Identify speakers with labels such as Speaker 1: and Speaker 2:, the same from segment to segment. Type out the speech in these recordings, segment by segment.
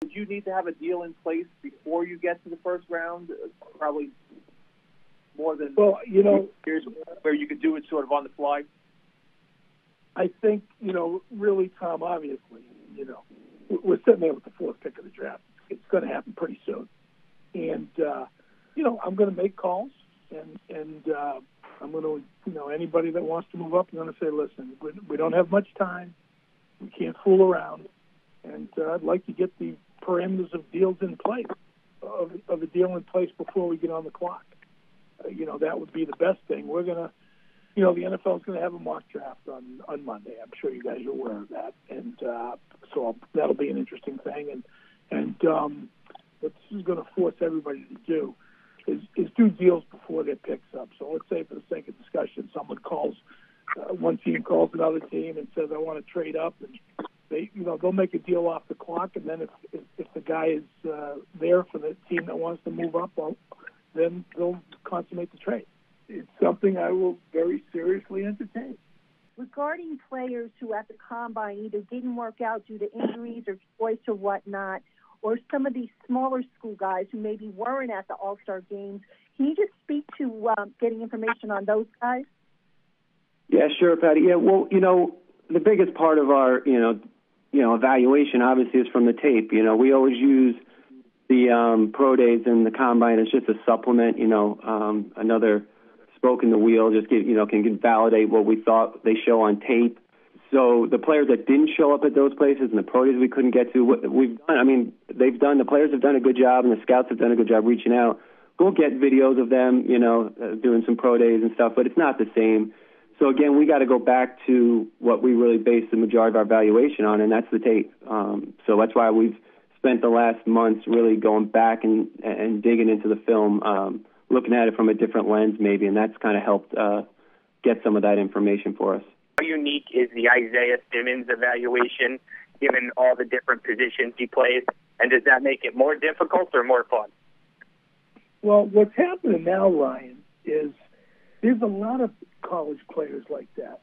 Speaker 1: Would you need to have a deal in place before you get to the first round? Probably more than years where you could do it sort of on the fly.
Speaker 2: I think, really, Tom, obviously, we're sitting there with the fourth pick of the draft. It's going to happen pretty soon. And, I'm going to make calls, and I'm going to, anybody that wants to move up, I'm going to say, listen, we don't have much time. We can't fool around. And I'd like to get the parameters of deals in place, of a deal in place before we get on the clock. That would be the best thing. We're going to, the NFL is going to have a mock draft on Monday. I'm sure you guys are aware of that. And so that'll be an interesting thing. And what this is going to force everybody to do is do deals before their picks up. So let's say, for the sake of discussion, someone calls, one team calls another team and says, I want to trade up, and they'll make a deal off the clock, and then if the guy is there for the team that wants to move up, well, then they'll consummate the trade. It's something I will very seriously entertain.
Speaker 3: Regarding players who at the combine either didn't work out due to injuries or choice or whatnot, or some of these smaller school guys who maybe weren't at the All-Star games, can you just speak to getting information on those guys?
Speaker 4: Yeah, sure, Patty. Yeah, well, the biggest part of our, evaluation obviously is from the tape. We always use the pro days and the combine as just a supplement. Another spoke in the wheel, just can validate what we thought they show on tape. So the players that didn't show up at those places and the pro days we couldn't get to, the players have done a good job and the scouts have done a good job reaching out. We'll get videos of them, doing some pro days and stuff, but it's not the same. So again, we got to go back to what we really base the majority of our valuation on, and that's the tape. So that's why we've spent the last months really going back and digging into the film, looking at it from a different lens maybe, and that's kind of helped get some of that information for us.
Speaker 5: How unique is the Isaiah Simmons evaluation, given all the different positions he plays, and does that make it more difficult or more fun?
Speaker 2: Well, what's happening now, Ryan, is there's a lot of college players like that.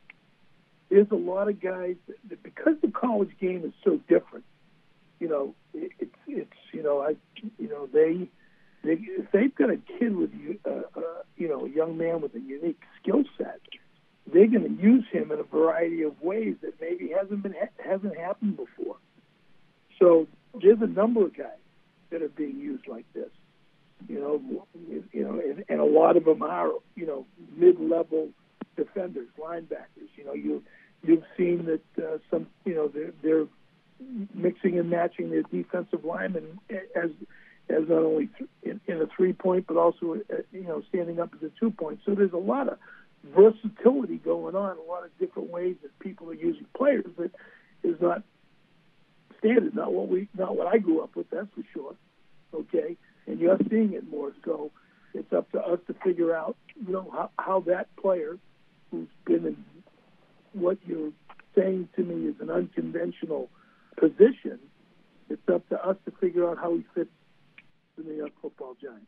Speaker 2: There's a lot of guys that because the college game is so different, if they've got a kid with a young man with a unique skill set, they're going to use him in a variety of ways that maybe hasn't happened before. So there's a number of guys that are being used like this. And a lot of them are, mid-level defenders, linebackers. You've seen that some, they're mixing and matching their defensive linemen as not only in a 3-point, but also, standing up as a 2-point. So there's a lot of versatility going on, a lot of different ways that people are using players that is not standard, not what I grew up with, that's for sure. Okay. And you're seeing it more, so it's up to us to figure out, how that player who's been in what you're saying to me is an unconventional position, it's up to us to figure out how he fits the New York Football Giants.